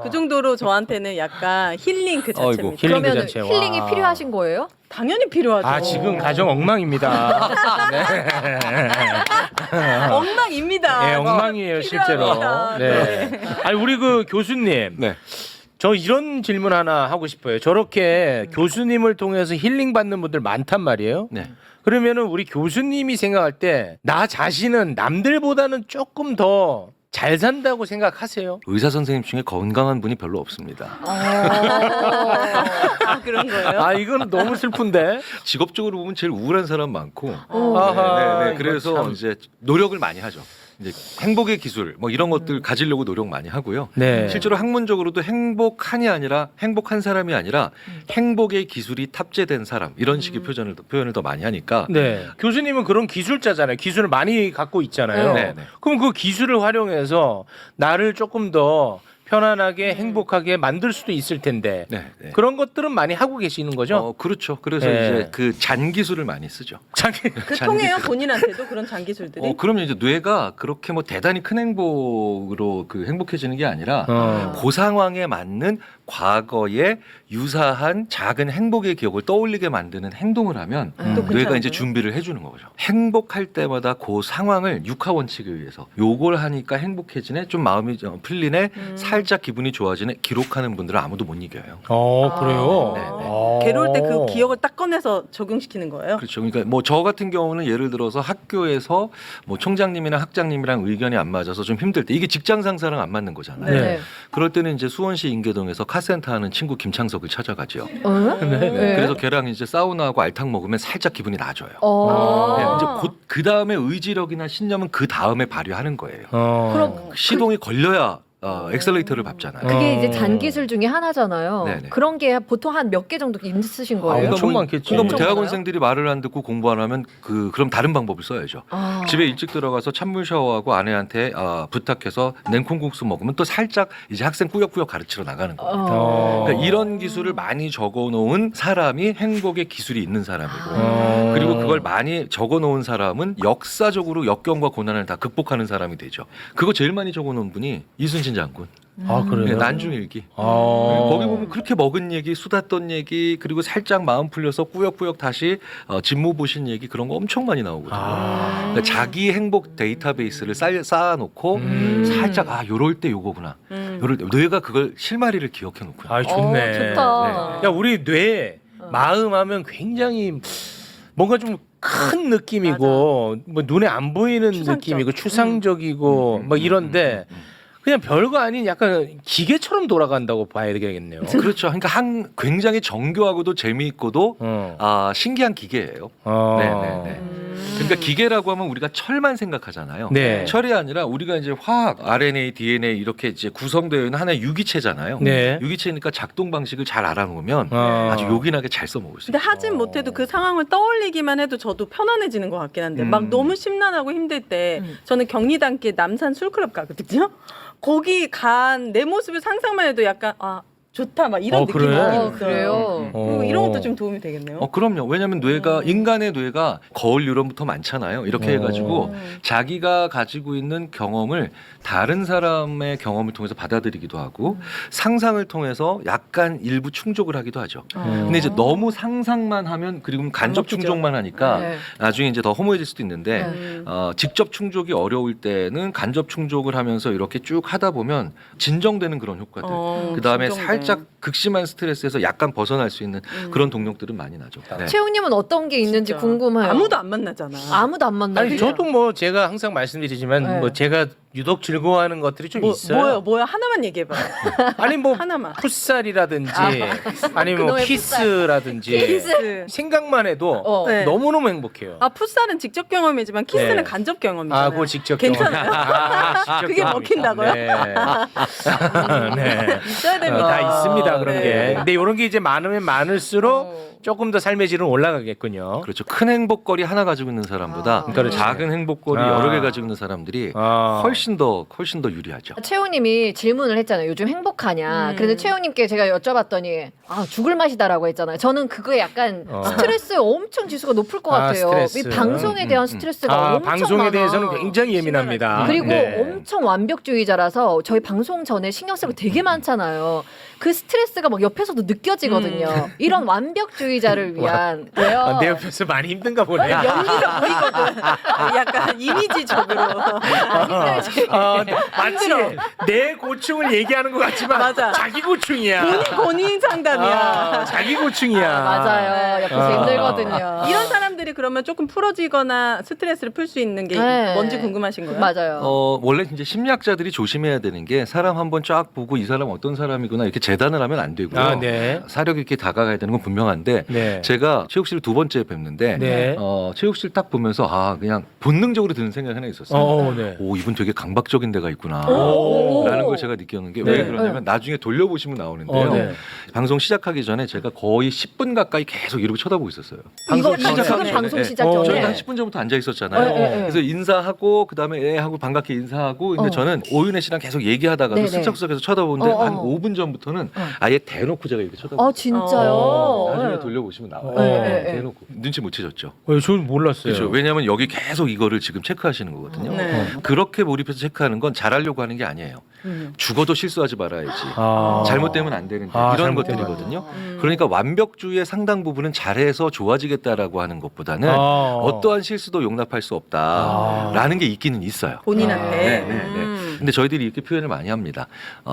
그 정도로 저한테는 약간 힐링 그 자체입니다. 힐링 그 그러면 자체. 와. 힐링이 필요하신 거예요? 당연히 필요하죠. 아 지금 가정 엉망입니다. 네. 엉망입니다. 예, 엉망이에요 실제로. 필요합니다. 네. 아니 우리 그 교수님. 네. 저 이런 질문 하나 하고 싶어요. 저렇게 교수님을 통해서 힐링 받는 분들 많단 말이에요. 네. 그러면은 우리 교수님이 생각할 때 나 자신은 남들보다는 조금 더 잘 산다고 생각하세요? 의사 선생님 중에 건강한 분이 별로 없습니다. 아, 그런 거예요? 아 이건 너무 슬픈데. 직업적으로 보면 제일 우울한 사람 많고. 아하, 네. 이거 그래서 참. 이제 노력을 많이 하죠. 이제 행복의 기술 뭐 이런 것들 가지려고 노력 많이 하고요. 네. 실제로 학문적으로도 행복한이 아니라 행복한 사람이 아니라 행복의 기술이 탑재된 사람 이런 식의 표현을 더 많이 하니까 네. 교수님은 그런 기술자잖아요. 기술을 많이 갖고 있잖아요. 네, 네. 그럼 그 기술을 활용해서 나를 조금 더 편안하게 행복하게 만들 수도 있을 텐데 네, 네. 그런 것들은 많이 하고 계시는 거죠? 그렇죠. 그래서 네. 이제 그 잔 기술을 많이 쓰죠. 자기 그 통해요? 본인한테도 그런 장기술들이? 그럼요. 이제 뇌가 그렇게 뭐 대단히 큰 행복으로 그 행복해지는 게 아니라 그 상황에 맞는 과거에 유사한 작은 행복의 기억을 떠올리게 만드는 행동을 하면 또 뇌가 괜찮은데요? 이제 준비를 해주는 거죠. 행복할 때마다 그 상황을 육하 원칙에 의해서 요걸 하니까 행복해지네, 좀 마음이 풀리네, 살짝 기분이 좋아지네 기록하는 분들은 아무도 못 이겨요. 그래요? 네, 네. 괴로울 때 그 기억을 딱 꺼내서 적용시키는 거예요? 그렇죠. 그러니까 뭐 저 같은 경우는 예를 들어서 학교에서 뭐 총장님이나 학장님이랑 의견이 안 맞아서 좀 힘들 때 이게 직장 상사랑 안 맞는 거잖아요. 네. 그럴 때는 이제 수원시 인계동에서 카센터 하는 친구 김창석을 찾아가죠. 네. 그래서 걔랑 이제 사우나하고 알탕 먹으면 살짝 기분이 나아져요. 네, 이제 곧 그 다음에 의지력이나 신념은 그 다음에 발휘하는 거예요. 그럼 시동이 걸려야 엑셀레이터를 밟잖아요. 그게 이제 잔기술 중에 하나잖아요. 네네. 그런 게 보통 한 몇 개 정도 있으신 거예요? 엄청 많겠지. 그러니까 뭐 엄청 대학원생들이 말을 안 듣고 공부 안 하면 그럼 다른 방법을 써야죠. 집에 일찍 들어가서 찬물 샤워하고 아내한테 부탁해서 냉콩국수 먹으면 또 살짝 이제 학생 꾸역꾸역 가르치러 나가는 거예요. 그러니까 이런 기술을 많이 적어놓은 사람이 행복의 기술이 있는 사람이고, 그리고 그걸 많이 적어놓은 사람은 역사적으로 역경과 고난을 다 극복하는 사람이 되죠. 그거 제일 많이 적어놓은 분이 이순신 장군. 아 네, 그래요? 난중일기. 아. 거기 보면 그렇게 먹은 얘기, 수다 떤 얘기, 그리고 살짝 마음 풀려서 꾸역꾸역 다시 진모 보신 얘기 그런 거 엄청 많이 나오거든요. 그러니까 자기 행복 데이터베이스를 쌓아놓고 살짝 요럴 때 요거구나. 요럴 때 뇌가 그걸 실마리를 기억해 놓고요. 아 좋네. 좋다. 야 우리 뇌 마음 하면 굉장히 뭔가 좀 큰 느낌이고 뭐 눈에 안 보이는 추상적. 느낌이고 추상적이고 뭐 이런데 그냥 별거 아닌 약간 기계처럼 돌아간다고 봐야 되겠네요. 그렇죠. 그러니까 굉장히 정교하고도 재미있고도 신기한 기계예요. 네네네. 그러니까 기계라고 하면 우리가 철만 생각하잖아요. 네. 철이 아니라 우리가 이제 화학, RNA, DNA 이렇게 이제 구성되어 있는 하나의 유기체잖아요. 네. 유기체니까 작동 방식을 잘 알아놓으면 아. 아주 요긴하게 잘 써먹을 수 근데 있어요. 하진 못해도 그 상황을 떠올리기만 해도 저도 편안해지는 것 같긴 한데 막 너무 심란하고 힘들 때 저는 경리단길 남산 술클럽 가거든요. 거기 간 내 모습을 상상만 해도 약간 좋다 막 이런 느낌이 그래요? 있어요. 그래요? 이런 것도 좀 도움이 되겠네요. 그럼요. 왜냐하면 뇌가 인간의 뇌가 거울 뉴런부터 많잖아요. 이렇게 해가지고 자기가 가지고 있는 경험을 다른 사람의 경험을 통해서 받아들이기도 하고 상상을 통해서 약간 일부 충족을 하기도 하죠. 근데 이제 너무 상상만 하면 그리고 간접 먹히죠. 충족만 하니까 네. 나중에 이제 더 허무해질 수도 있는데 직접 충족이 어려울 때는 간접 충족을 하면서 이렇게 쭉 하다 보면 진정되는 그런 효과들. 그 다음에 진정돼. 살짝 극심한 스트레스에서 약간 벗어날 수 있는 그런 동력들은 많이 나죠. 네. 최웅님은 어떤 게 있는지 진짜. 궁금해요. 아무도 안 만나잖아. 아무도 안 만나요. 아니 저도 뭐 제가 항상 말씀드리지만 네. 뭐 제가 유독 즐거워하는 것들이 좀 있어요. 뭐요? 하나만 얘기해봐요. 아니 뭐 하나만. 풋살이라든지 아니면 뭐 그놈의 키스라든지 키스. 생각만 해도 네. 너무너무 행복해요. 풋살은 직접 경험이지만 키스는 네. 간접 경험이잖아요. 그거 직접 괜찮아요? 직접 그게 경험이다. 먹힌다고요? 네. 네. 있어야 됩니다. 다 있습니다 그런 네. 게. 근데 이런 게 이제 많으면 많을수록 조금 더 삶의 질은 올라가겠군요. 그렇죠. 큰 행복거리 하나 가지고 있는 사람보다 그렇지. 작은 행복거리 아. 여러 개 가지고 있는 사람들이 훨씬 훨씬 더 유리하죠. 최용님이 질문을 했잖아요. 요즘 행복하냐. 그래서 최용님께 제가 여쭤봤더니 죽을 맛이다라고 했잖아요. 저는 그거에 약간 스트레스 엄청 지수가 높을 것 같아요. 스트레스. 이 방송에 대한 스트레스가 엄청 방송에 많아. 대해서는 굉장히 예민합니다. 그리고 네. 엄청 완벽주의자라서 저희 방송 전에 신경 쓰고 되게 많잖아요. 그 스트레스가 막 옆에서도 느껴지거든요. 이런 완벽주의자를 위한 왜요? 내 옆에서 많이 힘든가 보네. 연기가 보이거든. 약간 이미지적으로. 마치 내 고충을 얘기하는 것 같지만 맞아. 자기 고충이야. 본인 상담이야. 자기 고충이야. 맞아요. 옆에서 힘들거든요. 이런 사람들이 그러면 조금 풀어지거나 스트레스를 풀 수 있는 게 네. 뭔지 궁금하신 거예요? 맞아요. 원래 이제 심리학자들이 조심해야 되는 게 사람 한번 쫙 보고 이 사람 어떤 사람이구나 이렇게 재단을 하면 안 되고요. 네. 사력 있게 다가가야 되는 건 분명한데 네. 제가 최욱 씨를 두 번째 뵙는데 네. 최욱 씨를 딱 보면서 그냥 본능적으로 드는 생각이 하나 있었어요. 네. 오, 이분 되게 강박적인 데가 있구나. 오. 라는 걸 제가 느꼈는 게 네. 왜 그러냐면 나중에 돌려보시면 나오는데요. 네. 방송 시작하기 전에 제가 거의 10분 가까이 계속 이렇게 쳐다보고 있었어요. 이거 시작하기 지금 전에. 방송 네. 시작 전에. 저희가 한 10분 전부터 앉아 있었잖아요. 네, 네. 그래서 인사하고 그다음에 하고 반갑게 인사하고 근데 저는 오윤혜 씨랑 계속 얘기하다가도 네, 네. 슬쩍슬쩍해서 쳐다보는데 어, 어. 한 5분 전부터는 아예 대놓고 제가 이렇게 쳐다보고 진짜요? 나중에 네. 돌려보시면 나와요. 네, 네. 대놓고 눈치 못 채셨죠. 저는 몰랐어요. 그렇죠. 왜냐하면 여기 계속 이거를 지금 체크하시는 거거든요. 네. 그렇게 몰입해서 체크하는 건 잘하려고 하는 게 아니에요. 죽어도 실수하지 말아야지. 잘못되면 안 되는데 이런 잘못되면 것들이거든요. 그러니까 완벽주의의 상당 부분은 잘해서 좋아지겠다라고 하는 것보다는 어떠한 실수도 용납할 수 없다라는 게 있기는 있어요. 본인한테. 네, 네, 네. 근데 저희들이 이렇게 표현을 많이 합니다.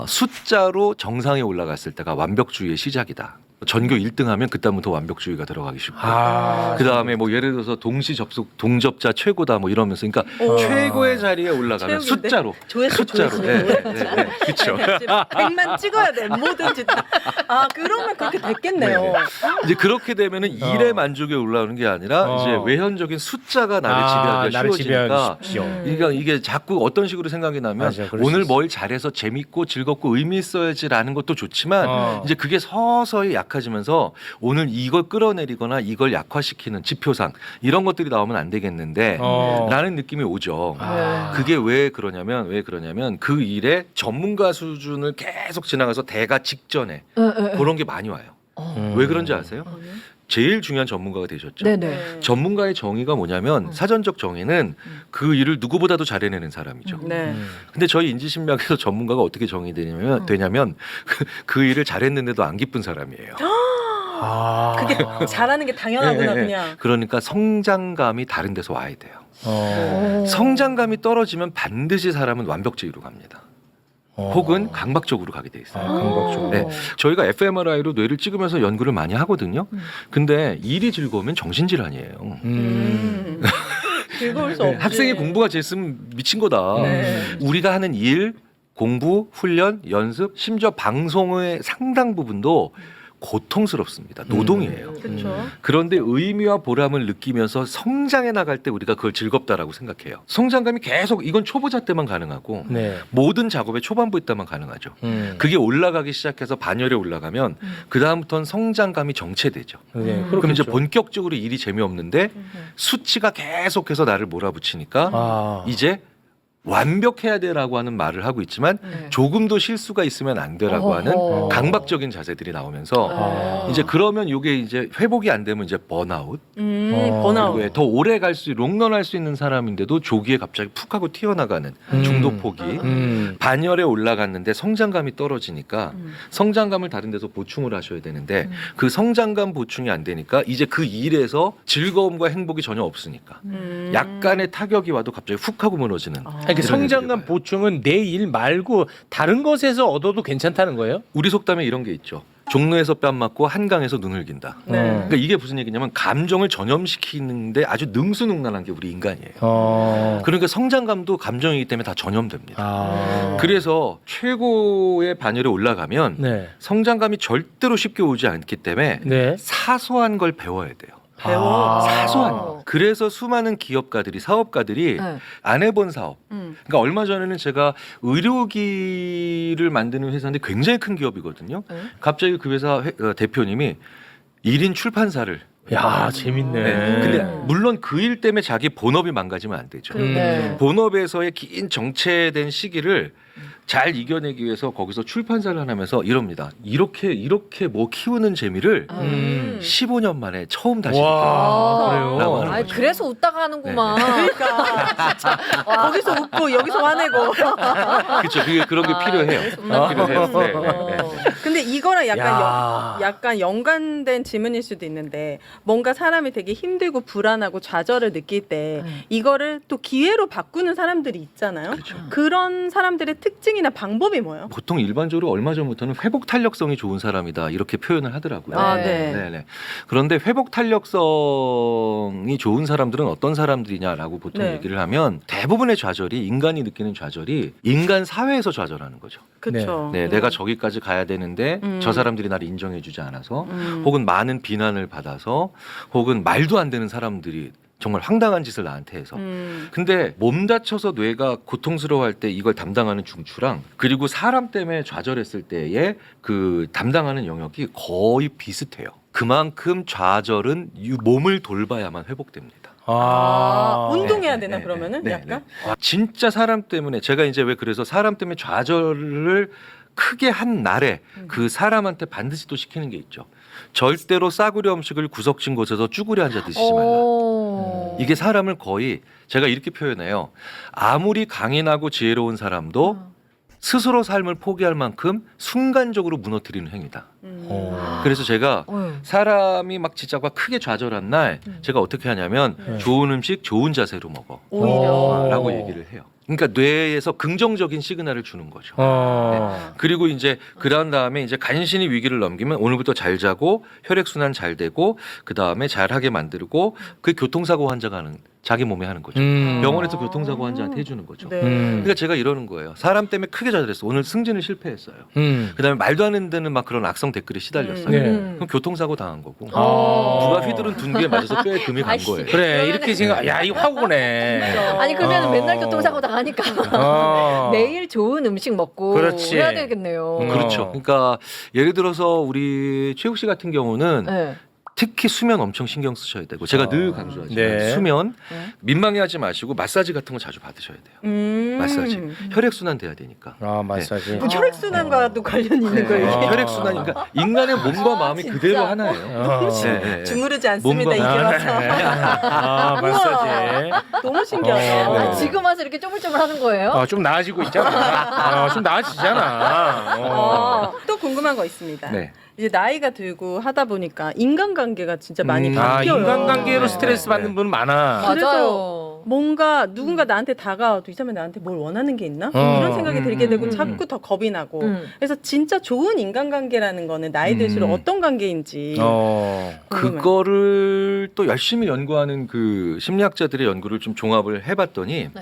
숫자로 정상에 올라갔을 때가 완벽주의의 시작이다. 전교 1등하면 그다음부터 완벽주의가 들어가기 쉽고 그다음에 뭐 예를 들어서 동시 접속 동접자 최고다 뭐 이러면서 그러니까 최고의 자리에 올라가면 최욱인데? 숫자로 네, 그렇죠. 100만 찍어야 돼. 뭐든지 다. 그러면 그렇게 됐겠네요. 이제 그렇게 되면은 일의 만족에 올라오는 게 아니라 이제 외현적인 숫자가 나를 지배하기가 나를 쉬워지니까 지배하기 쉽죠. 그러니까 이게 자꾸 어떤 식으로 생각이 나면 맞아요. 그럴 수 오늘 있어요. 뭘 잘해서 재밌고 즐겁고 의미 있어야지라는 것도 좋지만 이제 그게 서서히 약해지면서 오늘 이걸 끌어내리거나 이걸 약화시키는 지표상 이런 것들이 나오면 안 되겠는데 라는 느낌이 오죠. 그게 왜 그러냐면 그 일의 전문가 수준을 계속 지나가서 대가 직전에 그런 게 많이 와요. 왜 그런지 아세요? 제일 중요한 전문가가 되셨죠. 네네. 전문가의 정의가 뭐냐면 사전적 정의는 그 일을 누구보다도 잘해내는 사람이죠. 네. 근데 저희 인지심리학에서 전문가가 어떻게 정의되냐면 그 일을 잘했는데도 안 기쁜 사람이에요. 그게 잘하는 게 당연하구나 네, 네. 그냥. 그러니까 성장감이 다른 데서 와야 돼요. 성장감이 떨어지면 반드시 사람은 완벽주의로 갑니다. 혹은 강박적으로 가게 돼 있어요. 강박적으로. 네. 저희가 fMRI로 뇌를 찍으면서 연구를 많이 하거든요. 근데 일이 즐거우면 정신질환이에요. 즐거울 수 없지. 학생이 공부가 재밌으면 미친 거다. 네. 우리가 하는 일, 공부, 훈련, 연습, 심지어 방송의 상당 부분도 고통스럽습니다. 노동이에요. 그렇죠. 그런데 의미와 보람을 느끼면서 성장해 나갈 때 우리가 그걸 즐겁다라고 생각해요. 성장감이 계속 이건 초보자 때만 가능하고 네. 모든 작업의 초반부에 때만 가능하죠. 그게 올라가기 시작해서 반열에 올라가면 그 다음부터는 성장감이 정체되죠. 그럼 이제 그렇겠죠. 본격적으로 일이 재미없는데 수치가 계속해서 나를 몰아붙이니까 이제 완벽해야 돼라고 하는 말을 하고 있지만 조금도 실수가 있으면 안 돼라고 하는 강박적인 자세들이 나오면서 이제 그러면 이게 이제 회복이 안 되면 이제 번아웃 번아웃. 그리고 더 오래 갈 수 롱런할 수 있는 사람인데도 조기에 갑자기 푹 하고 튀어나가는 중독 포기 반열에 올라갔는데 성장감이 떨어지니까 성장감을 다른 데서 보충을 하셔야 되는데 그 성장감 보충이 안 되니까 이제 그 일에서 즐거움과 행복이 전혀 없으니까 약간의 타격이 와도 갑자기 훅 하고 무너지는 그 그런 성장감 일들이 보충은 내 일 말고 다른 것에서 얻어도 괜찮다는 거예요? 우리 속담에 이런 게 있죠. 종로에서 뺨 맞고 한강에서 눈을 긴다. 네. 그러니까 이게 무슨 얘기냐면 감정을 전염시키는데 아주 능수능란한 게 우리 인간이에요. 그러니까 성장감도 감정이기 때문에 다 전염됩니다. 그래서 최고의 반열에 올라가면 네. 성장감이 절대로 쉽게 오지 않기 때문에 네. 사소한 걸 배워야 돼요. 배워. 사소한 거. 그래서 수많은 기업가들이 사업가들이 네. 안 해본 사업. 그러니까 얼마 전에는 제가 의료기를 만드는 회사인데 굉장히 큰 기업이거든요. 갑자기 그 회사 대표님이 1인 출판사를 야 재밌네. 네. 근데 물론 그 일 때문에 자기 본업이 망가지면 안 되죠. 네. 본업에서의 긴 정체된 시기를 잘 이겨내기 위해서 거기서 출판사를 하면서 이럽니다. 이렇게 뭐 키우는 재미를 15년 만에 처음 다시 와 아, 그래요. 라고 하는 아니, 거죠. 그래서 웃다가 하는구만. 그러니까 거기서 웃고 여기서 화내고. 그렇죠. 그런 게 필요해요. 필요해요. 네, 네, 네. 근데 이거랑 야. 약간 연관된 질문일 수도 있는데 뭔가 사람이 되게 힘들고 불안하고 좌절을 느낄 때 이거를 또 기회로 바꾸는 사람들이 있잖아요. 그렇죠. 그런 사람들의 특징이나 방법이 뭐예요? 보통 일반적으로 얼마 전부터는 회복 탄력성이 좋은 사람이다 이렇게 표현을 하더라고요. 아, 네. 네. 네네. 그런데 회복 탄력성이 좋은 사람들은 어떤 사람들이냐라고 보통 네. 얘기를 하면 대부분의 좌절이 인간이 느끼는 좌절이 인간 사회에서 좌절하는 거죠. 그렇죠. 네, 내가 저기까지 가야 되는데 저 사람들이 나를 인정해주지 않아서 혹은 많은 비난을 받아서 혹은 말도 안 되는 사람들이 정말 황당한 짓을 나한테 해서 근데 몸 다쳐서 뇌가 고통스러워할 때 이걸 담당하는 중추랑 그리고 사람 때문에 좌절했을 때의 그 담당하는 영역이 거의 비슷해요. 그만큼 좌절은 몸을 돌봐야만 회복됩니다. 운동해야 되나 네, 그러면은 네, 약간? 네. 진짜 사람 때문에 제가 이제 왜 그래서 사람 때문에 좌절을 크게 한 날에 그 사람한테 반드시 또 시키는 게 있죠. 절대로 싸구려 음식을 구석진 곳에서 쭈그려 앉아 드시지 말라. 이게 사람을 거의 제가 이렇게 표현해요. 아무리 강인하고 지혜로운 사람도 스스로 삶을 포기할 만큼 순간적으로 무너뜨리는 행위다. 그래서 제가 사람이 막 진짜 크게 좌절한 날 제가 어떻게 하냐면 좋은 음식 좋은 자세로 먹어 오히려. 라고 얘기를 해요. 그러니까 뇌에서 긍정적인 시그널을 주는 거죠. 그리고 이제 그런 다음에 이제 간신히 위기를 넘기면 오늘부터 잘 자고 혈액순환 잘 되고 그 다음에 잘하게 만들고 그 교통사고 환자가 하는 자기 몸에 하는 거죠. 병원에서 교통사고 환자한테 해주는 거죠. 네. 그러니까 제가 이러는 거예요. 사람 때문에 크게 좌절했어. 오늘 승진을 실패했어요. 그다음에 말도 안 되는 데는 막 그런 악성 댓글이 시달렸어요. 네. 그럼 교통사고 당한 거고 누가 휘두른 둔기에 맞아서 뼈에 금이 간 아이씨. 거예요. 그래 이렇게 생각. 야 이거 확 오네. 아니 그러면 맨날 교통사고 당하니까 매일 좋은 음식 먹고 그렇지. 해야 되겠네요. 그렇죠. 그러니까 예를 들어서 우리 최욱 씨 같은 경우는 네. 특히 수면 엄청 신경 쓰셔야 되고 제가 늘 강조하지만 네. 수면 네. 민망해하지 마시고 마사지 같은 거 자주 받으셔야 돼요. 마사지 혈액순환 돼야 되니까. 아 마사지. 뭐 혈액순환과도 관련이 있는 거예요. 이게? 혈액순환 그러니까 인간의 몸과 마음이 진짜. 그대로 하나예요. 네, 네. 주무르지 않습니다. 몸과 이게 와서. 아 마사지. 너무 신기하다. 어. 아, 지금 와서 이렇게 쪼물쪼물 하는 거예요? 좀 나아지고 있잖아. 좀 나아지잖아. 또 궁금한 거 있습니다. 네. 이제 나이가 들고 하다 보니까 인간관계가 진짜 많이 아 바뀌어요. 인간관계로 네. 스트레스 받는 분 많아. 그래서 뭔가 누군가 나한테 다가와도 이 사람이 나한테 뭘 원하는 게 있나? 이런 생각이 들게 되고 자꾸 더 겁이 나고. 그래서 진짜 좋은 인간관계라는 거는 나이 들수록 어떤 관계인지 궁금해요. 그거를 또 열심히 연구하는 그 심리학자들의 연구를 좀 종합을 해봤더니 네.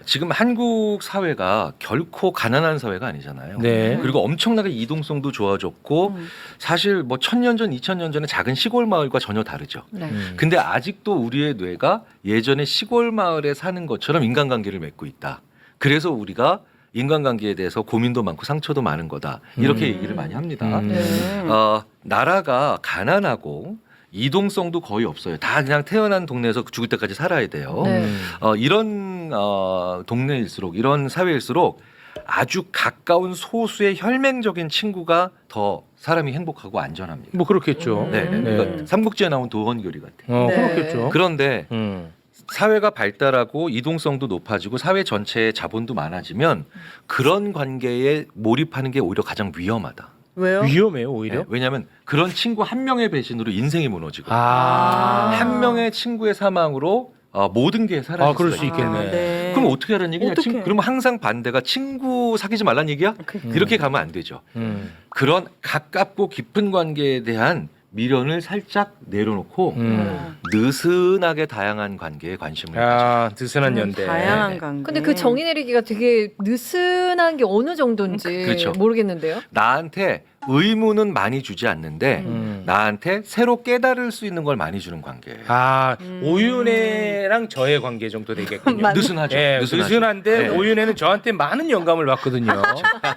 지금 한국 사회가 결코 가난한 사회가 아니잖아요. 네. 그리고 엄청나게 이동성도 좋아졌고 사실 뭐 1000년 전, 2000년 전에 작은 시골 마을과 전혀 다르죠. 네. 근데 아직도 우리의 뇌가 예전에 시골 마을에 사는 것처럼 인간관계를 맺고 있다. 그래서 우리가 인간관계에 대해서 고민도 많고 상처도 많은 거다. 이렇게 얘기를 많이 합니다. 네. 나라가 가난하고 이동성도 거의 없어요. 다 그냥 태어난 동네에서 죽을 때까지 살아야 돼요. 네. 이런 동네일수록 이런 사회일수록 아주 가까운 소수의 혈맹적인 친구가 더 사람이 행복하고 안전합니다. 뭐 그렇겠죠. 네, 네. 그러니까 삼국지에 나온 도원교리 같아요. 네. 그렇겠죠. 그런데 사회가 발달하고 이동성도 높아지고 사회 전체의 자본도 많아지면 그런 관계에 몰입하는 게 오히려 가장 위험하다. 왜요? 위험해요 오히려. 네, 왜냐하면 그런 친구 한 명의 배신으로 인생이 무너지고 한 명의 친구의 사망으로 모든 게 사라질 그럴 수가 수 있겠네. 네. 그럼 어떻게 하라는 얘기냐? 어떡해. 그럼 항상 반대가 친구 사귀지 말란 얘기야? 이렇게 가면 안 되죠. 그런 가깝고 깊은 관계에 대한 미련을 살짝 내려놓고 느슨하게 다양한 관계에 관심을 가져. 느슨한 연대. 다양한 관계. 근데 그 정의 내리기가 되게 느슨한 게 어느 정도인지 그렇죠. 모르겠는데요. 나한테 의무는 많이 주지 않는데 나한테 새로 깨달을 수 있는 걸 많이 주는 관계예요. 아 오윤혜랑 저의 관계 정도 되겠군요. 맞- 느슨하죠. 예, 느슨한데 네. 오윤혜는 저한테 많은 영감을 받거든요.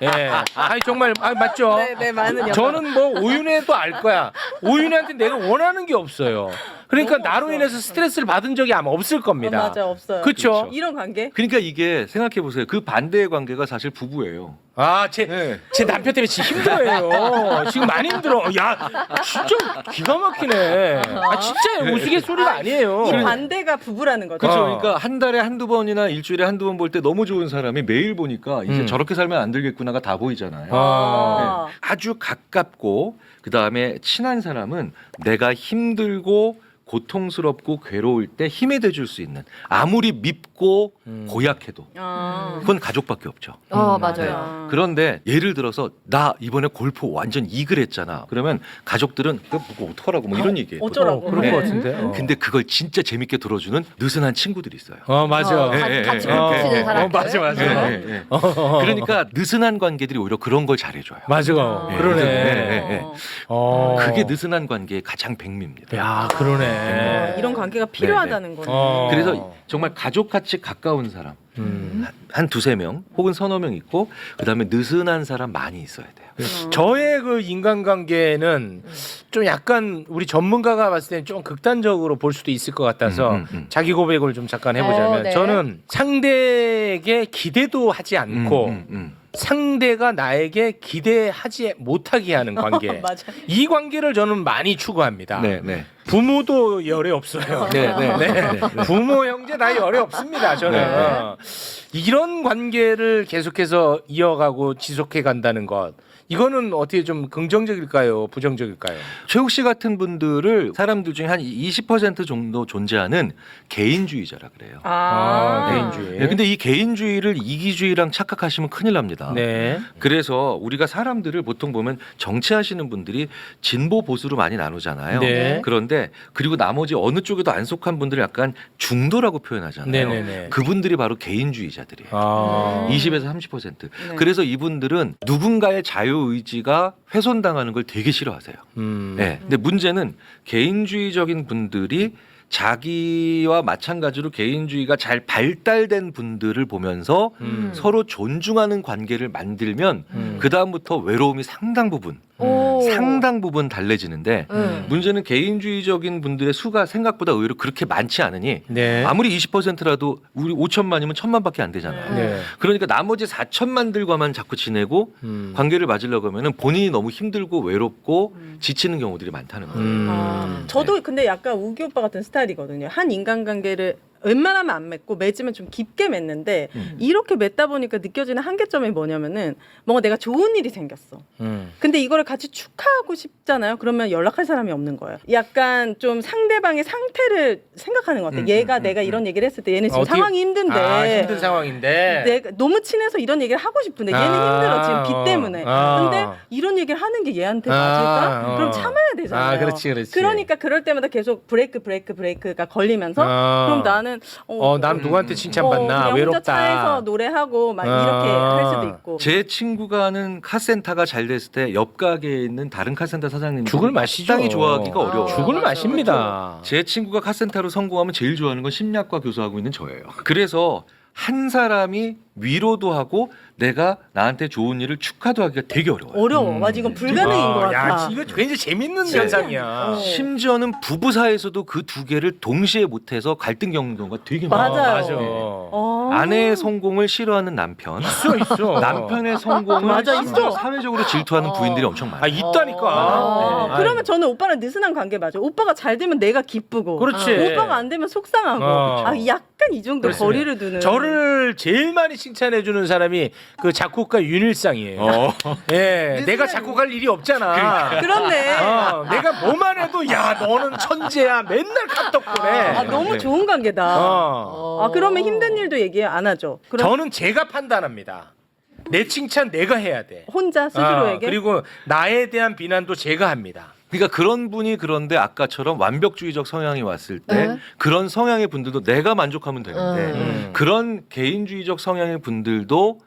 예, 아니 정말 맞죠. 네, 많은 저는 뭐 오윤혜도 알 거야. 오윤혜한테 내가 원하는 게 없어요. 그러니까 너무 나로 없어. 인해서 스트레스를 받은 적이 아마 없을 겁니다. 맞아, 없어요. 그렇죠. 이런 관계? 그러니까 이게 생각해 보세요. 그 반대의 관계가 사실 부부예요. 아, 제 남편 때문에 지금 힘들어요. 지금 많이 힘들어. 야, 진짜 기가 막히네. 아, 진짜 우스갯소리가 아니에요. 이 반대가 부부라는 거죠. 그렇죠. 어. 그러니까 한 달에 한두 번이나 일주일에 한두 번 볼 때 너무 좋은 사람이 매일 보니까 이제 저렇게 살면 안 되겠구나가 다 보이잖아요. 아. 네. 아주 가깝고 그다음에 친한 사람은 내가 힘들고 고통스럽고 괴로울 때 힘이 돼줄 수 있는 아무리 밉고 고약해도 아. 그건 가족밖에 없죠. 맞아요. 맞아요. 그런데 예를 들어서 나 이번에 골프 완전 이글 했잖아. 그러면 가족들은 그거 어떡하라고 뭐 이런 얘기해요. 어쩌라고. 그럴 네. 것 같은데. 근데 그걸 진짜 재밌게 들어주는 느슨한 친구들이 있어요. 맞아. 같이 예, 붙이는 예, 예. 사람들. 맞아, 맞아. 예, 예, 예. 그러니까 느슨한 관계들이 오히려 그런 걸 잘해줘요. 맞아. 예, 그러네. 예, 예. 그게 느 느슨한 관계의 가장 백미입니다. 야, 그러네. 이런 관계가 필요하다는 거네. 그래서 정말 가족같이 가까운 사람 한 두세 명 혹은 서너 명 있고 그다음에 느슨한 사람 많이 있어야 돼요. 저의 그 인간관계는 좀 약간 우리 전문가가 봤을 때는 좀 극단적으로 볼 수도 있을 것 같아서 자기 고백을 좀 잠깐 해보자면 네. 저는 상대에게 기대도 하지 않고 상대가 나에게 기대하지 못하게 하는 관계. 맞아. 이 관계를 저는 많이 추구합니다. 네, 네. 부모도 열애 없어요. 네, 네, 네, 네. 부모 형제 다 열애 없습니다. 저는 네. 이런 관계를 계속해서 이어가고 지속해 간다는 것. 이거는 어떻게 좀 긍정적일까요? 부정적일까요? 최욱 씨 같은 분들을 사람들 중에 한 20% 정도 존재하는 개인주의자라 그래요. 개인주의. 네, 근데 이 개인주의를 이기주의랑 착각하시면 큰일 납니다. 네. 그래서 우리가 사람들을 보통 보면 정치하시는 분들이 진보 보수로 많이 나누잖아요. 네. 그런데 그리고 나머지 어느 쪽에도 안 속한 분들을 약간 중도라고 표현하잖아요. 네네네. 그분들이 바로 개인주의자들이에요. 아. 20에서 30%. 네. 그래서 이분들은 누군가의 자유 의지가 훼손당하는 걸 되게 싫어하세요. 네. 근데 문제는 개인주의적인 분들이 자기와 마찬가지로 개인주의가 잘 발달된 분들을 보면서 서로 존중하는 관계를 만들면 그 다음부터 외로움이 상당 부분 달래지는데 문제는 개인주의적인 분들의 수가 생각보다 의외로 그렇게 많지 않으니 네. 아무리 20%라도 우리 5천만이면 1,000만밖에 안 되잖아요. 네. 그러니까 나머지 4천만들과만 자꾸 지내고 관계를 맞으려고 하면 본인이 너무 힘들고 외롭고 지치는 경우들이 많다는 거예요. 저도 근데 약간 우기 오빠 같은 스타일이거든요. 한 인간관계를 웬만하면 안 맺고 맺으면 좀 깊게 맺는데 이렇게 맺다 보니까 느껴지는 한계점이 뭐냐면은 뭔가 내가 좋은 일이 생겼어. 근데 이거를 같이 축하하고 싶잖아요. 그러면 연락할 사람이 없는 거예요. 약간 좀 상대방의 상태를 생각하는 것 같아요. 얘가 내가 이런 얘기를 했을 때 얘는 지금 어떻게- 상황이 힘든데 힘든 상황인데. 내가 너무 친해서 이런 얘기를 하고 싶은데 얘는 힘들어 지금 빚 때문에. 근데 이런 얘기를 하는 게 얘한테 맞을까? 그럼 참아야 되잖아요. 그렇지, 그렇지. 그러니까 그럴 때마다 계속 브레이크가 걸리면서 그럼 나는 남 누구한테 칭찬받나 그냥 외롭다. 혼자 차에서 노래하고 막 이렇게 할 수도 있고. 제 친구가 하는 카센터가 잘 됐을 때 옆 가게에 있는 다른 카센터 사장님이 죽을 맛이죠. 땅이 좋아하기가 어려워요. 죽을 맞아. 맛입니다. 제 친구가 카센터로 성공하면 제일 좋아하는 건 심리학과 교수하고 있는 저예요. 그래서 한 사람이 위로도 하고 내가 나한테 좋은 일을 축하도 하기가 되게 어려워요. 어려워. 맞아 이건 불가능인 것 같아. 야, 이거 굉장히 재밌는 현상이야. 심지어는 부부 사이에서도 그 두 개를 동시에 못해서 갈등 겪는 경우가 되게 많아요. 맞아요. 맞아. 아내의 성공을 싫어하는 남편, 있어. 남편의 성공을 맞아, 심지어 있어. 사회적으로 질투하는 부인들이 엄청 많아요. 있다니까. 네. 그러면 저는 오빠랑 느슨한 관계 맞아. 오빠가 잘 되면 내가 기쁘고, 그렇지. 오빠가 안 되면 속상하고, 약간 이 정도 그렇습니다. 거리를 두는. 저를 제일 많이 칭찬해 주는 사람이 그 작곡가 윤일상이에요. 예, 내가 작곡할 일이 없잖아. 그렇네. 내가 뭐만 해도 야 너는 천재야 맨날 카톡 보내. 너무 좋은 관계다. 그러면 힘든 일도 얘기 안 하죠. 그럼 저는 제가 판단합니다. 내 칭찬 내가 해야 돼. 혼자 스스로에게. 그리고 나에 대한 비난도 제가 합니다. 그러니까 그런 분이 그런데 아까처럼 완벽주의적 성향이 왔을 때 그런 성향의 분들도 내가 만족하면 되는데 그런 개인주의적 성향의 분들도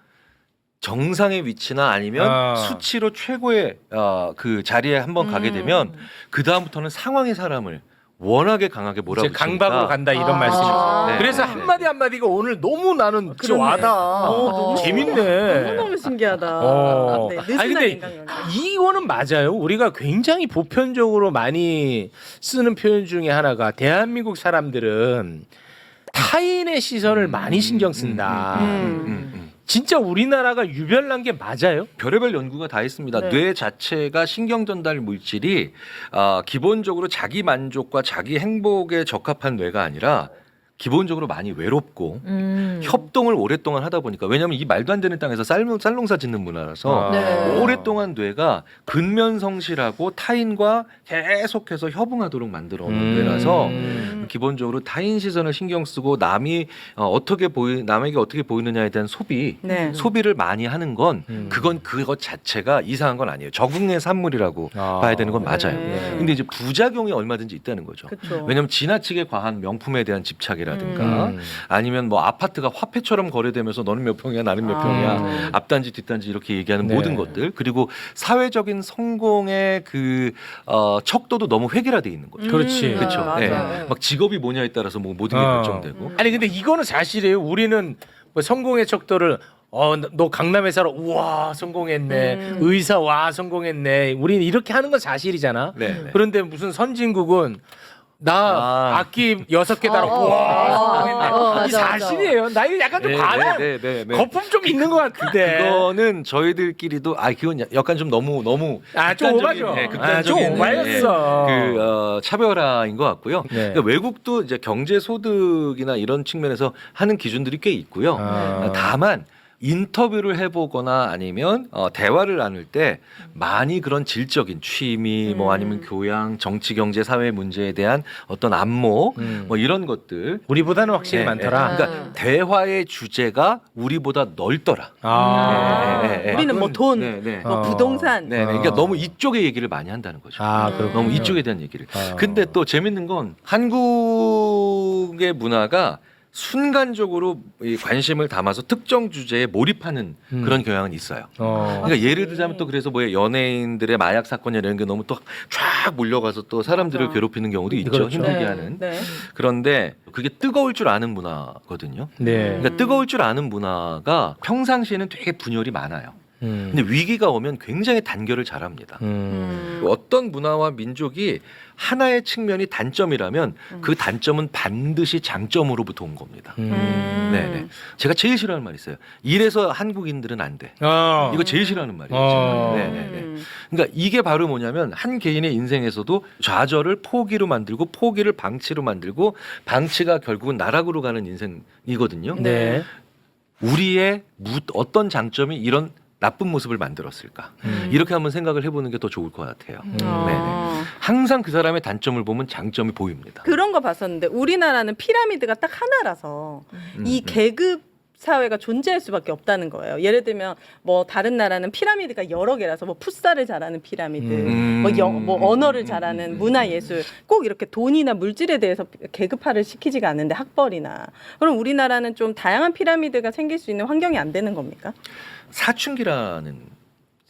정상의 위치나 아니면 수치로 최고의 그 자리에 한번 가게 되면 그 다음부터는 상황의 사람을 워낙에 강하게 이제 몰아붙이니까 강박으로 간다 이런 말씀이죠. 네. 그래서 네. 한마디 한마디가 오늘 너무 나는 진짜 그러네. 와닿아. 너무 재밌네. 너무너무 신기하다. 어. 네, 아니 느슨한 근데 인간관계. 이거는 맞아요. 우리가 굉장히 보편적으로 많이 쓰는 표현 중에 하나가 대한민국 사람들은 타인의 시선을 많이 신경 쓴다. 진짜 우리나라가 유별난 게 맞아요? 별의별 연구가 다 있습니다. 네. 뇌 자체가 신경 전달 물질이 기본적으로 자기 만족과 자기 행복에 적합한 뇌가 아니라 기본적으로 많이 외롭고 협동을 오랫동안 하다 보니까 왜냐하면 이 말도 안 되는 땅에서 쌀농사 짓는 문화라서 네. 오랫동안 뇌가 근면성실하고 타인과 계속해서 협응하도록 만들어 놓은 뇌라서 기본적으로 타인 시선을 신경 쓰고 남이 남에게 어떻게 보이느냐에 대한 네. 소비를 많이 하는 건 그건 그것 자체가 이상한 건 아니에요. 적응의 산물이라고 봐야 되는 건 맞아요. 네. 근데 이제 부작용이 얼마든지 있다는 거죠. 그쵸. 왜냐하면 지나치게 과한 명품에 대한 집착이라든가 아니면 뭐 아파트가 화폐처럼 거래되면서 너는 몇 평이야 나는 몇 평이야 앞단지 뒷단지 이렇게 얘기하는 네. 모든 것들 그리고 사회적인 성공의 그 척도도 너무 획일화돼 있는 거죠. 그렇지. 그렇죠. 맞아요. 네. 막 직업이 뭐냐에 따라서 뭐 모든 게 결정되고. 아니 근데 이거는 사실이에요. 우리는 뭐 성공의 척도를 너 강남에 살아 우와 성공했네. 의사 와 성공했네. 우리는 이렇게 하는 건 사실이잖아. 네. 그런데 무슨 선진국은 나 악기 6개 달았고 와 성공했네. 맞아, 이 사실이에요. 나 이거 약간 좀 과한 네. 거품 좀 있는 것 같은데. 그거는 저희들끼리도 그건 약간 좀 너무 좀 오바죠. 좀 오바였어. 차별화인 것 같고요. 네. 그러니까 외국도 이제 경제 소득이나 이런 측면에서 하는 기준들이 꽤 있고요. 다만 인터뷰를 해보거나 아니면 대화를 나눌 때 많이 그런 질적인 취미 뭐 아니면 교양, 정치, 경제, 사회 문제에 대한 어떤 안목 뭐 이런 것들 우리보다는 확실히 많더라. 그러니까 대화의 주제가 우리보다 넓더라. 우리는 뭐 돈, 네. 뭐 부동산. 네. 그러니까 너무 이쪽의 얘기를 많이 한다는 거죠. 그렇군요. 너무 이쪽에 대한 얘기를. 근데 또 재밌는 건 한국의 문화가 순간적으로 이 관심을 담아서 특정 주제에 몰입하는 그런 경향은 있어요. 그러니까 예를 들자면 또 그래서 뭐 연예인들의 마약 사건 이런 게 너무 또 쫙 몰려가서 또 사람들을 맞아. 괴롭히는 경우도 있죠. 그렇죠. 힘들게 네. 하는. 네. 그런데 그게 뜨거울 줄 아는 문화거든요. 네. 그러니까 뜨거울 줄 아는 문화가 평상시에는 되게 분열이 많아요. 근데 위기가 오면 굉장히 단결을 잘합니다. 어떤 문화와 민족이 하나의 측면이 단점이라면 그 단점은 반드시 장점으로부터 온 겁니다. 네네. 제가 제일 싫어하는 말이 있어요. 이래서 한국인들은 안 돼. 이거 제일 싫어하는 말이에요. 네네네. 그러니까 이게 바로 뭐냐면 한 개인의 인생에서도 좌절을 포기로 만들고 포기를 방치로 만들고 방치가 결국은 나락으로 가는 인생이거든요. 네. 우리의 어떤 장점이 이런 나쁜 모습을 만들었을까? 이렇게 한번 생각을 해보는 게 더 좋을 것 같아요. 네네. 항상 그 사람의 단점을 보면 장점이 보입니다. 그런 거 봤었는데 우리나라는 피라미드가 딱 하나라서 이 계급 사회가 존재할 수밖에 없다는 거예요. 예를 들면 뭐 다른 나라는 피라미드가 여러 개라서 뭐 풋살을 잘하는 피라미드, 뭐 언어를 잘하는 문화예술, 꼭 이렇게 돈이나 물질에 대해서 계급화를 시키지가 않는데 학벌이나. 그럼 우리나라는 좀 다양한 피라미드가 생길 수 있는 환경이 안 되는 겁니까? 사춘기라는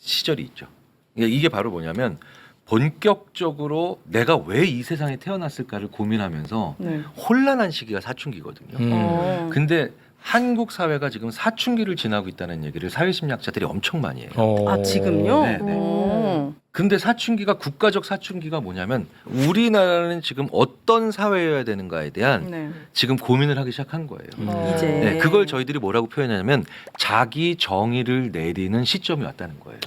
시절이 있죠. 그러니까 이게 바로 뭐냐면 본격적으로 내가 왜 이 세상에 태어났을까를 고민하면서 네. 혼란한 시기가 사춘기거든요. 근데 한국 사회가 지금 사춘기를 지나고 있다는 얘기를 사회심리학자들이 엄청 많이 해요. 아 지금요? 네. 근데 사춘기가 국가적 사춘기가 뭐냐면 우리나라는 지금 어떤 사회여야 되는가에 대한 네. 지금 고민을 하기 시작한 거예요. 이제 네, 그걸 저희들이 뭐라고 표현하냐면 자기 정의를 내리는 시점이 왔다는 거예요.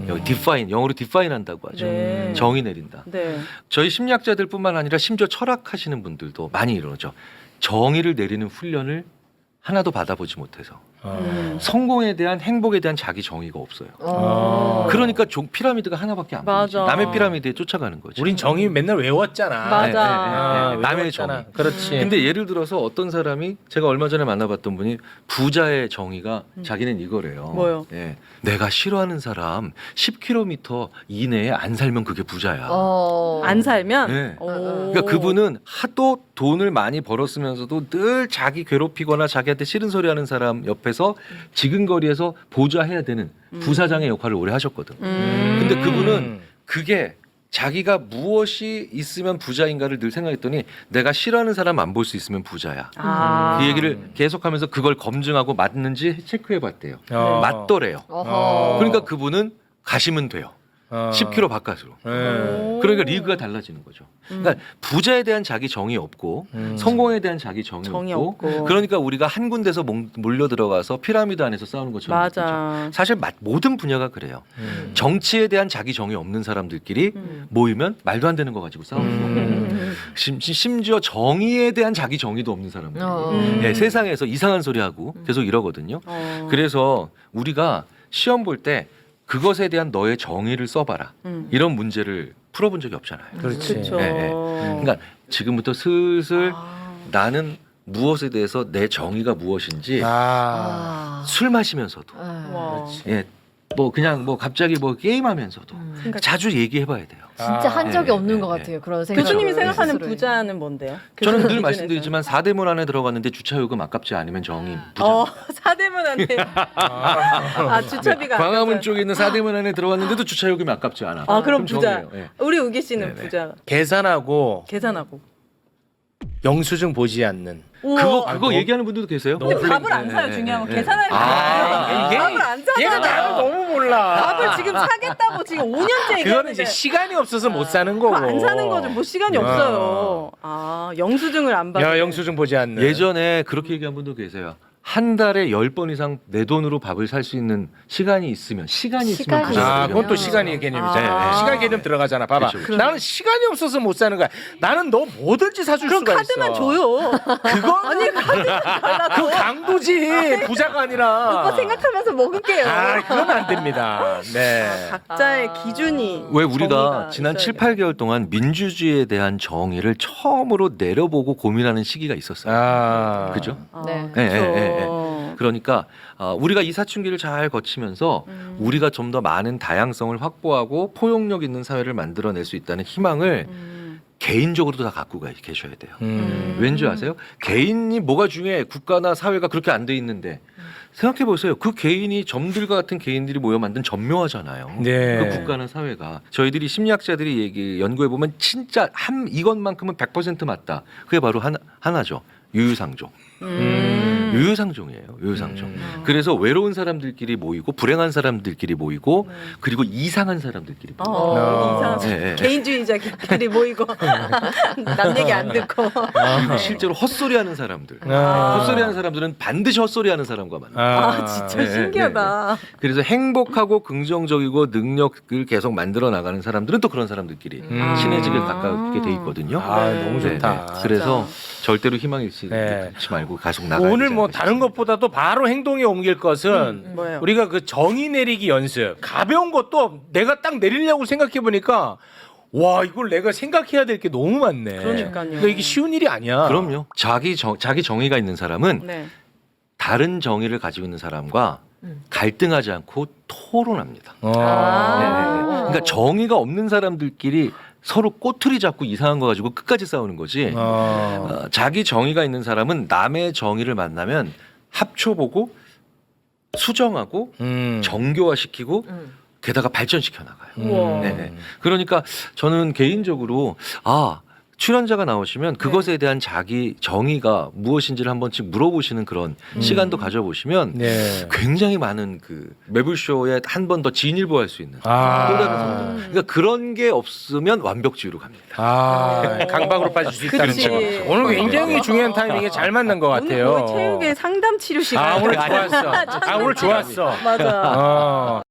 여기 define, 영어로 define 한다고 하죠. 네. 정의 내린다. 네. 저희 심리학자들뿐만 아니라 심지어 철학하시는 분들도 많이 이러죠. 정의를 내리는 훈련을 하나도 받아보지 못해서 성공에 대한 행복에 대한 자기 정의가 없어요. 그러니까 피라미드가 하나밖에 안 보이지. 맞아. 남의 피라미드에 쫓아가는 거죠. 우린 정의 맨날 외웠잖아. 맞아. 남의 외웠잖아. 정의. 그렇지. 근데 예를 들어서 어떤 사람이 제가 얼마 전에 만나봤던 분이 부자의 정의가 자기는 이거래요. 뭐요? 예, 내가 싫어하는 사람 10km 이내에 안 살면 그게 부자야. 안 살면. 네. 오. 그러니까 그분은 하도 돈을 많이 벌었으면서도 늘 자기 괴롭히거나 자기한테 싫은 소리 하는 사람 옆에서 해서 지근거리에서 보좌해야 되는 부사장의 역할을 오래 하셨거든. 근데 그분은 그게 자기가 무엇이 있으면 부자인가를 늘 생각했더니 내가 싫어하는 사람 안 볼 수 있으면 부자야. 그 얘기를 계속하면서 그걸 검증하고 맞는지 체크해봤대요. 맞더래요. 어허. 그러니까 그분은 가시면 돼요. 10km 바깥으로. 그러니까 리그가 달라지는 거죠. 그러니까 부자에 대한 자기 정이 없고 성공에 대한 자기 정이 없고 그러니까 우리가 한 군데서 몰려 들어가서 피라미드 안에서 싸우는 것처럼 맞아. 느끼죠. 사실 모든 분야가 그래요. 정치에 대한 자기 정이 없는 사람들끼리 모이면 말도 안 되는 거 가지고 싸우는 거고 심지어 정의에 대한 자기 정의도 없는 사람들 네, 세상에서 이상한 소리 하고 계속 이러거든요. 그래서 우리가 시험 볼 때 그것에 대한 너의 정의를 써봐라. 이런 문제를 풀어본 적이 없잖아요. 그렇지. 그렇죠. 네, 네. 그러니까 지금부터 슬슬 나는 무엇에 대해서 내 정의가 무엇인지 술 마시면서도 와. 예, 뭐 그냥 뭐 갑자기 뭐 게임하면서도 자주 얘기해봐야 돼요. 진짜 한 적이 없는 네, 것 네, 같아요. 그런 생각. 교수님이 생각하는 부자는 뭔데요? 저는 늘 기준에서. 말씀드리지만 사대문 안에 들어갔는데 주차 요금 아깝지 않으면 정의 부자. 사대문한테 주차비가 광화문 아까워서. 쪽에 있는 사대문 안에 들어갔는데도 주차 요금이 아깝지 않아. 그럼 부자. 정의예요. 예. 우리 우기 씨는 네네. 부자. 계산하고 계산하고. 영수증 보지 않는. 그거 얘기하는 분들도 계세요. 근데 너무 밥을 안 네, 사요. 네, 중요한 건 네. 계산할 때. 밥을 안 얘가 나를 사잖아요. 너무 몰라. 밥을 지금 사겠다고 지금 5년째 그거는 얘기하는데 이제 시간이 없어서 못 사는 거고. 안 사는 거죠. 뭐 시간이 없어요. 영수증을 안 받는. 야, 영수증 보지 않는. 예전에 그렇게 얘기한 분도 계세요. 한 달에 10번 이상 내 돈으로 밥을 살 수 있는 시간이 있으면 시간이 부자거든요. 그건 또 시간의 개념이잖아. 아. 시간 개념 들어가잖아. 봐봐. 그렇죠, 그렇죠. 나는 시간이 없어서 못 사는 거야. 나는 너 뭐든지 사줄 그럼 수가 카드만 있어. 줘요. 그건 아니 그 강도지 부자가 아니라. 오빠 생각하면서 먹을게요. 그건 안 됩니다. 네. 각자의 기준이. 왜 우리가 정의가 지난 있어야 7, 8개월 동안 민주주의에 대한 정의를 처음으로 내려보고 고민하는 시기가 있었어요. 그죠? 네. 예, 예, 예, 그렇죠. 그러니까 우리가 이 사춘기를 잘 거치면서 우리가 좀 더 많은 다양성을 확보하고 포용력 있는 사회를 만들어낼 수 있다는 희망을 개인적으로도 다 갖고 계셔야 돼요. 왠지 아세요? 개인이 뭐가 중요해? 국가나 사회가 그렇게 안 돼 있는데 생각해 보세요. 그 개인이 점들과 같은 개인들이 모여 만든 점묘하잖아요. 네. 그 국가나 사회가 저희들이 심리학자들이 연구해 보면 진짜 이것만큼은 100% 맞다. 그게 바로 하나죠. 유유상종. 유유상종이에요. 유유상종. 그래서 외로운 사람들끼리 모이고 불행한 사람들끼리 모이고 그리고 이상한 사람들끼리 모이고. 이상한 네, 네. 개인주의자끼리 모이고 남 얘기 안 듣고. 실제로 헛소리하는 사람들. 아. 헛소리하는 사람들은 반드시 헛소리하는 사람과 만나. 진짜 네, 신기하다. 그래서 행복하고 긍정적이고 능력을 계속 만들어 나가는 사람들은 또 그런 사람들끼리 친해지게 가깝게 돼 있거든요. 너무 좋다. 네, 네. 그래서 절대로 희망 잃지 네. 말고 계속 나가야 오늘 되지 뭐 않겠습니까? 다른 것보다도 바로 행동에 옮길 것은 뭐예요? 우리가 그 정의 내리기 연습 가벼운 것도 내가 딱 내리려고 생각해 보니까 와 이걸 내가 생각해야 될 게 너무 많네. 그러니까요. 그러니까 이게 쉬운 일이 아니야. 그럼요. 자기 정의가 있는 사람은 네. 다른 정의를 가지고 있는 사람과 갈등하지 않고 토론합니다. 네, 네, 네. 그러니까 정의가 없는 사람들끼리 서로 꼬투리 잡고 이상한 거 가지고 끝까지 싸우는 거지. 자기 정의가 있는 사람은 남의 정의를 만나면 합쳐보고 수정하고 정교화시키고 게다가 발전시켜 나가요. 우와. 네네. 그러니까 저는 개인적으로 출연자가 나오시면 그것에 대한 자기 정의가 무엇인지를 한 번씩 물어보시는 그런 시간도 가져보시면 네. 굉장히 많은 그 매불쇼에 한 번 더 진일보할 수 있는 또 다른 성장. 그러니까 그런 게 없으면 완벽주의로 갑니다. 강박으로 빠질 수 있다는 그치. 거. 오늘 굉장히 중요한 타이밍에 잘 만난 것 같아요. 오늘 거의 체육의 상담 치료 시간. 오늘 좋았어. 오늘 좋았어. 맞아.